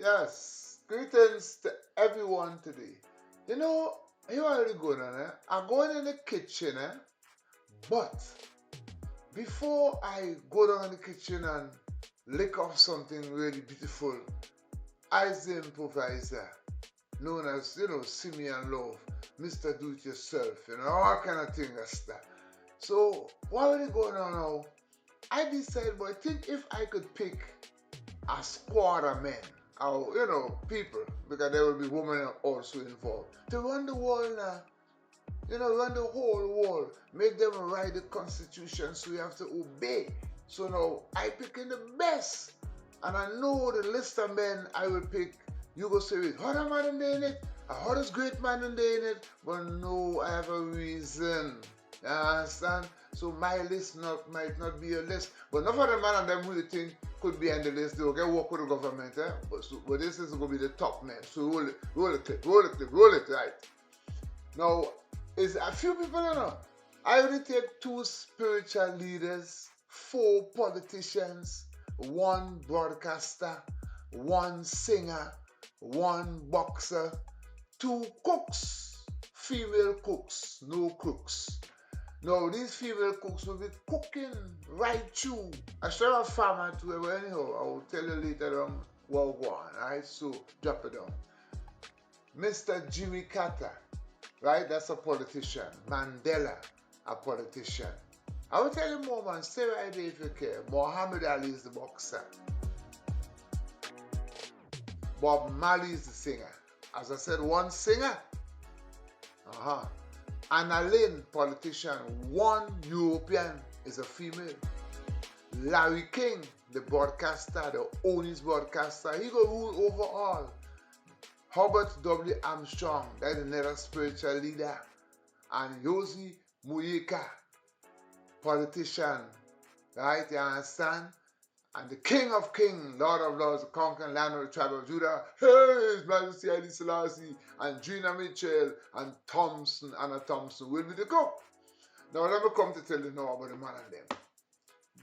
Yes, greetings to everyone today. You know, you already going on, eh? I'm going in the kitchen, eh? But before I go down in the kitchen and lick off something really beautiful, as the improviser, known as, Simeon Love, Mr. Do It Yourself, all kind of thing as that. So, while we're going on now, I decided, but I think if I could pick a squad of men, or people, because there will be women also involved, to run the world now. Run the whole world, make them write the constitution, so you have to obey. So now I pick in the best, and I know the list of men I will pick. You go say it, other man in it, a hottest great man in it, but no, I have a reason. You understand? So my list might not be your list, but not for the man and them who you think could be on the list. They will get work with the government, eh? But this is going to be the top men. So roll it, roll it, right? Now, is a few people, I only take two spiritual leaders, four politicians, one broadcaster, one singer, one boxer, two cooks, female cooks, no cooks. Now, these female cooks will be cooking right through. I show a farmer too, but anyhow, I will tell you later on what go on, right? So, drop it down. Mr. Jimmy Carter, right? That's a politician. Mandela, a politician. I will tell you more, man. Stay right there if you care. Muhammad Ali is the boxer. Bob Marley is the singer. As I said, one singer. Anna Lynn, politician. One European is a female. Larry King, the broadcaster, the only broadcaster. He go rule over all. Robert W. Armstrong, that's another spiritual leader. And Yosi Mujica, politician, right? You understand? And the King of Kings, Lord of Lords, the conquering land of the tribe of Judah, hey, His Majesty Haile Selassie, and Gina Mitchell, and Anna Thompson will be the cook. Now let me come to tell you now about the man and them.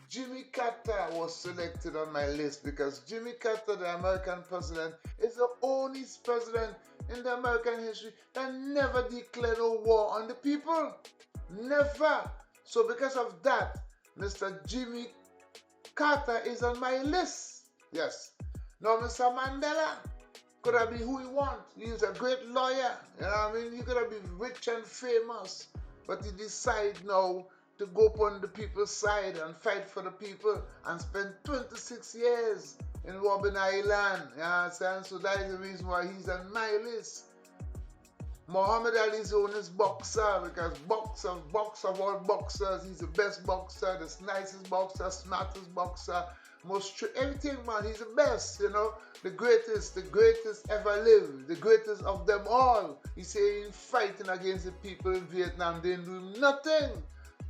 Jimmy Carter was selected on my list because Jimmy Carter, the American president, is the only president in the American history that never declared a war on the people. Never. So because of that, Mr. Jimmy Carter is on my list. Yes. Now, Mr. Mandela could have been who he wants. He's a great lawyer. You know what I mean? He could have been rich and famous. But he decided now to go upon the people's side and fight for the people and spend 26 years in Robben Island. You understand? So that is the reason why he's on my list. Muhammad Ali is the only boxer because box of all boxers, he's the best boxer, the nicest boxer, smartest boxer, everything, man. He's the best, the greatest ever lived, the greatest of them all. He say he's fighting against the people in Vietnam, they didn't do nothing.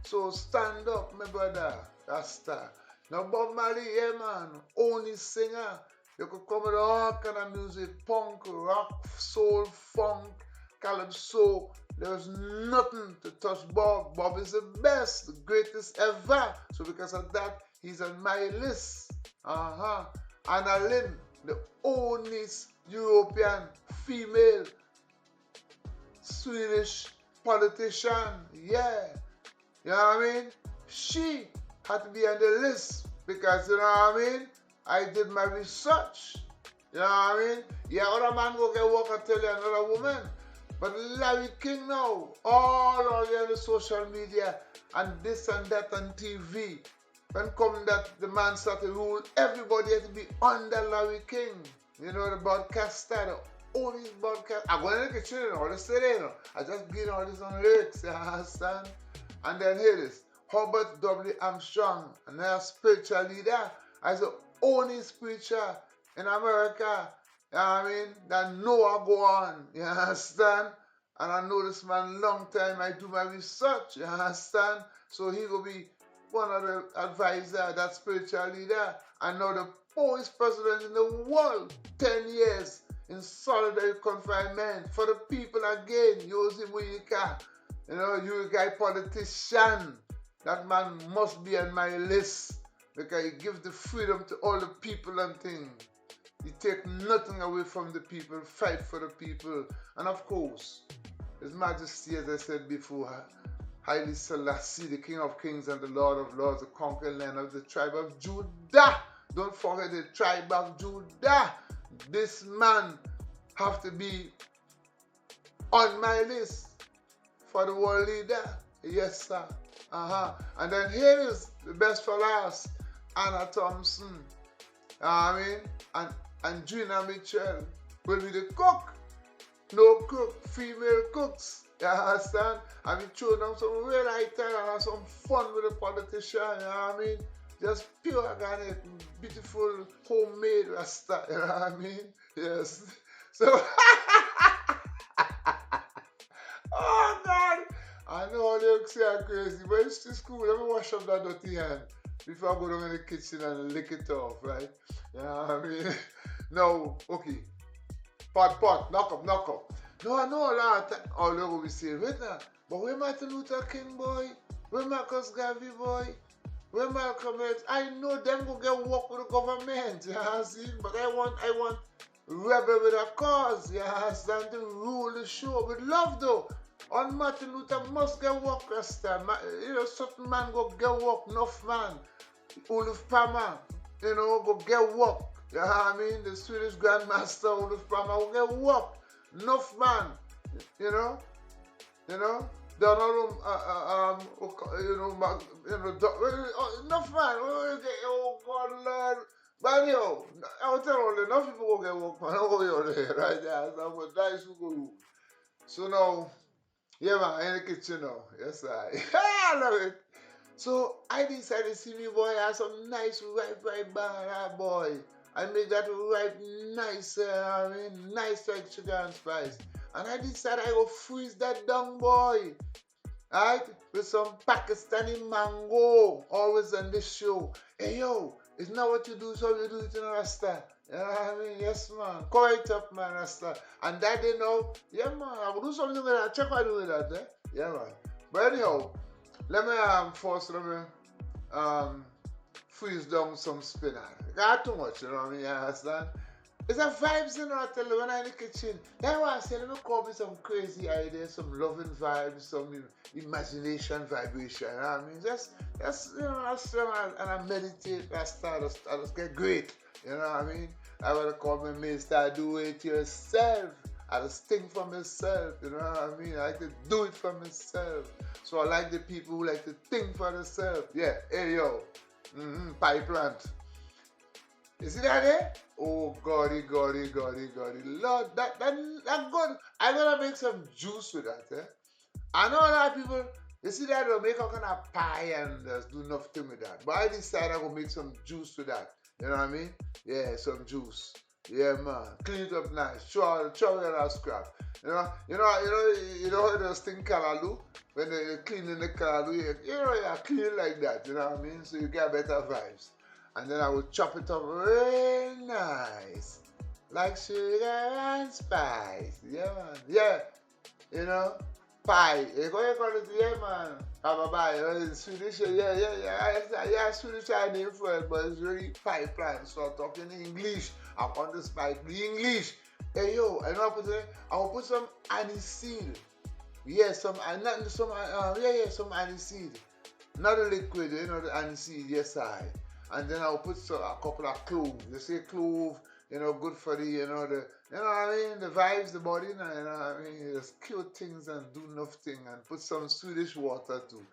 So stand up, my brother, Rasta. Now Bob Marley, yeah, man, only singer. You could come with all kind of music, punk, rock, soul, funk, calypso. There's nothing to touch Bob. Bob is the best, the greatest ever. So because of that, he's on my list. Anna Lynn, the only European female Swedish politician. Yeah. You know what I mean? She had to be on the list because, you know what I mean? I did my research. You know what I mean? Yeah, other man go get work and tell you another woman. But Larry King now, all on the social media and this and that on TV. When come that the man started to rule, everybody had to be under Larry King. You know, the broadcaster, the only broadcaster. I'm going to the kitchen, all this today, I just get all this on lyrics, you understand? And then here it is, Robert W. Armstrong, another spiritual leader, as the only spiritual in America, you know what I mean, that know I go on, you understand? And I know this man long time, I do my research, you understand? So he will be one of the advisors, that spiritual leader, and now the poorest president in the world, 10 years in solitary confinement for the people again, Yosi Mujica. You guy politician. That man must be on my list because he gives the freedom to all the people and things. He take nothing away from the people, fight for the people. And of course, His Majesty, as I said before, Haile Selassie, the King of Kings and the Lord of Lords, the conquering land of the tribe of Judah. Don't forget the tribe of Judah. This man have to be on my list for the world leader. Yes, sir. And then here is the best for last, Anna Thompson. I mean, and Gina Mitchell will be the cook. No cook, female cooks. You understand? I mean, show them some real Ital and have some fun with the politician. You know what I mean? Just pure organic, beautiful, homemade Rasta. You know what I mean? Yes. So, oh God, I know all you say are crazy, but it's just cool. Let me wash up that dirty hand before I go down in the kitchen and lick it off, right? You know what I mean? No, okay. Pot, knock up. No, I know a lot of all you will be saying, wait now, but where Martin Luther King, boy? Where Marcus Garvey, boy? Where Malcolm X? I know them go get work with the government, you understand? But I want rebel with a cause, you understand? To rule the show with love, though. On Martin Luther must get work, Rasta. You know, certain man go get work, enough man. Olaf Palmer, you know, go get work. You know what I mean? The Swedish Grandmaster Olaf Palmer will get work. Enough man, you know. Donald, enough man. Oh God, Lord. But yo, I will tell you, enough people will get work, man. Over there, right there. So nice to go. So now, yeah, man, in the kitchen now. Yes, I love it. So I decided to see me, boy, have some nice ripe banana, boy. I make that ripe nice, nice like sugar and spice. And I decided I go freeze that down, boy. Alright? With some Pakistani mango. Always on this show. Hey, yo, it's not what you do, so you do it in a Rasta. You know what I mean? Yes, man. Call it up, man, Rasta. And that, you know, yeah, man, I will do something with that. Check what I do with that, eh? Yeah, man. But anyhow, let me freeze down some spinach. Got too much, you know what I mean? You understand? It's a vibes, you know, I tell you, when I'm in the kitchen. That's why I say, let me come with some crazy ideas, some loving vibes, some imagination vibration, you know what I mean? Just you know, and I meditate, I just get great, you know what I mean? I want to call my mates that do it yourself. I just think for myself, you know what I mean? I like to do it for myself. So I like the people who like to think for themselves. Yeah, hey yo, Pieplant. You see that there? Oh, Goddy. Lord, that good. I'm going to make some juice with that, eh? I know a lot of people, you see that, they'll make a kind of pie and do nothing with that. But I decided I'm going to make some juice with that. You know what I mean? Yeah, some juice. Yeah, man. Clean it up nice. Throw it out scrap. You know those things callaloo? When they're cleaning the callaloo, you clean it like that. You know what I mean? So you get better vibes. And then I will chop it up real nice. Like sugar and spice. Yeah, man. Yeah. You know? Pie. You call it, yeah, man. Bye. You know, in Swedish, yeah, Swedish I name for it, but it's really Pieplant. So I'm talking English. I want to speak the English. Hey, yo, I know I will put some aniseed. Yeah, some aniseed. Not a liquid, you know, the aniseed, yes, And then I'll put a couple of cloves. They say clove, you know, good for the, you know what I mean, the vibes, the body, you know what I mean, just cute things and do nothing and put some Swedish water too.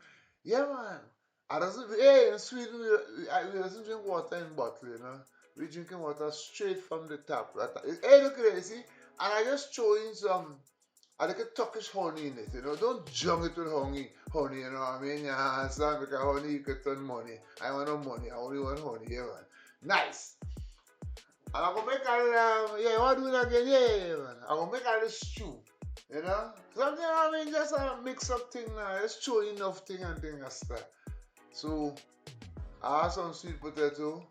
Yeah, man. In Sweden, we doesn't drink water in bottle, you know. We drinking water straight from the tap. Right? Hey, look at it, see? And I just throw in some, I like a Turkish honey in it, you know. Don't junk it with honey, you know what I mean? Yeah, understand? Because honey, you can turn money. I want no money, I only want honey, yeah, man. Nice. And I'm going to make what do it again? Yeah, man. I'm going to make a little stew, you know? Something, I mean, just a mix up thing now. Just throw enough thing and thing and stuff. So, I have some sweet potato.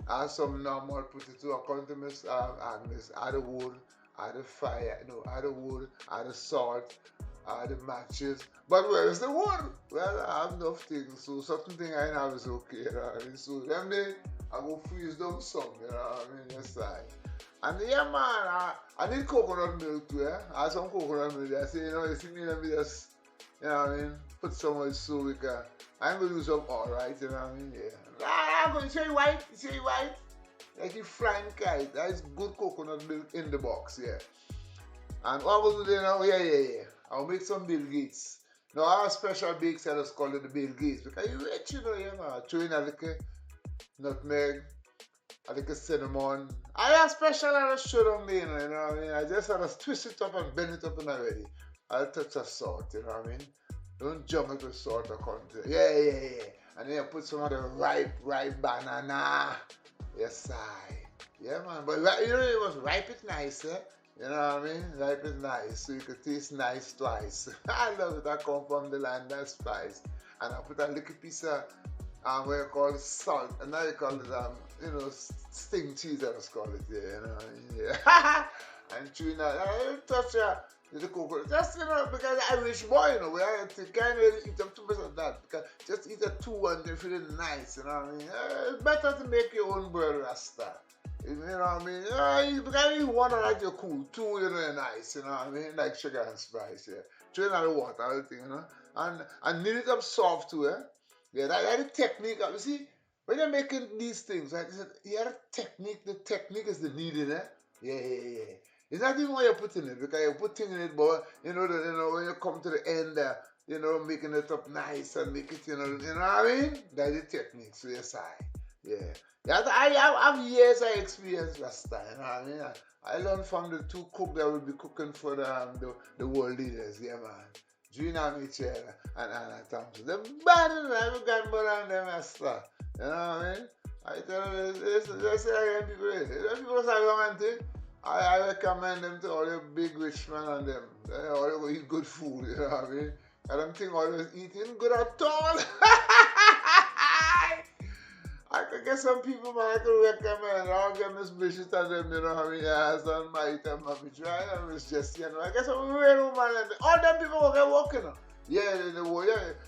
I have some normal potato. According to Miss Agnes, add the wood, add the fire, add the wood, add the salt, add the matches. But where is the wood? Well, I have enough things. So, something I have is okay, you know what I mean? So, them day, I go freeze them some, you know what I mean? Yes, And yeah, man, I need coconut milk too, eh? I have some coconut milk. I say, you see me, let me just, what I mean, put some of it so we can. I'm going to use up all right, you know what I mean? Yeah. I'm going to say white, like you flying kite. That is good coconut milk in the box, yeah. And what I'm going to do now, yeah. I'll make some Bill Gates. Now, I have a special bake sale that's called the Bill Gates because you rich, yeah, man. Throw in a little nutmeg, a little cinnamon. I have special on the sugar on me, you know what I mean? I just had to twist it up and bend it up and already. I'll touch of salt, you know what I mean? Don't jump it with salt or country. Yeah. And then you put some of the ripe banana. Yes, I. Yeah, man. But it was ripe it nice, eh? You know what I mean? Ripe is nice, so you could taste nice twice. I love it. I come from the land of spice. And I put a little piece of what you call salt, and now you call it sting cheese. I just call it, yeah, you know what I mean? Yeah. And chewing that, I touch the coconut, just because I rich boy, where I can't really eat up too much of that. Because just eat a two and they feel nice, you know what I mean? It's better to make your own bread, Rasta. You know what I mean? Because you one like you're cool, two you're nice, you know what I mean? Like sugar and spice, yeah. Chewing out the water, everything, and knead it up soft too, eh? Yeah, that's the technique. You see, when you're making these things, right? The technique is the kneading, eh? Yeah. It's not even what you're putting in it, because you're putting in it, but when you come to the end, making it up nice and make it, you know what I mean? That's the technique. So yes, yeah. I have years of experience last time, you know what I mean? I learned from the two cooks that will be cooking for the world leaders, yeah, man. Gina Mitchell and Anna Thompson. The bad I've got more than them master. You know what I mean? I tell you, this people say wrong thing. I recommend them to all the big rich men and them. They all eat good food, you know what I mean? I don't think always eating good at all. I could get some people, man, I could recommend. I'll get Miss Bridget and them, you know what I mean? Yeah, husband, Mike and Mommy Try and Miss Jessie, I guess some real woman and all them people will get walking. Yeah,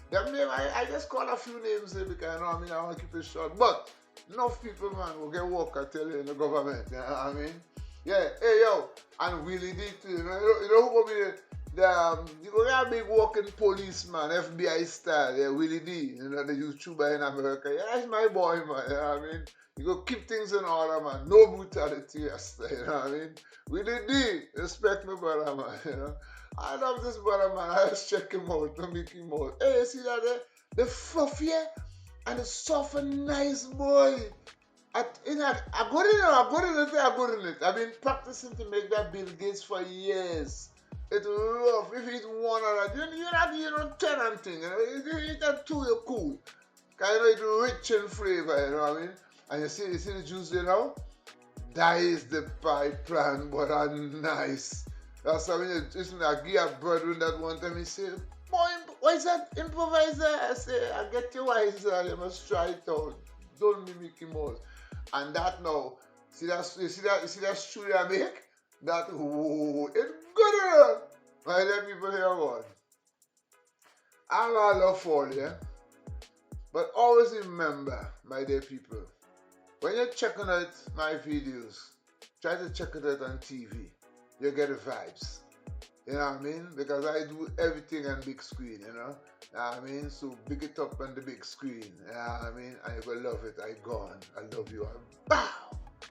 them name, I just call a few names there because, I mean, I want to keep it short. But enough people, man, will get walk, I tell you, in the government, you know what I mean? Yeah, hey, yo, and Willie D too, you know who will be you go get a big walking policeman, FBI style, yeah, Willie D, the YouTuber in America. Yeah, that's my boy, man, you know what I mean? You go keep things in order, man. No brutality, yes, you know what I mean? Willie D, respect me, brother, man, you know? I love this brother, man. I just check him out, to make him out. Hey, you see that, the fluffy and the soft and nice boy. I good in it. I've been practicing to make that Bill Gates for years. It's rough. If you eat one or that, you're not 10 and thing. If you eat that two, you're cool. Because it's rich in flavor, you know what I mean? And you see the juice there now? That is the Pieplant, but nice. That's how when you listen, I give a brother with that one time, he said, boy, what is that improviser? I say, I get you wiser, you must try it out. Don't be Mickey Mouse. And that now, see that stew I make? That, it's good. My dear people here, what? I love fall, yeah? But always remember, my dear people, when you're checking out my videos, try to check it out on TV. You get the vibes. You know what I mean? Because I do everything on big screen, you know? I mean? So big it up on the big screen. You know what I mean? And you're going to love it. I gone. I love you. Bow!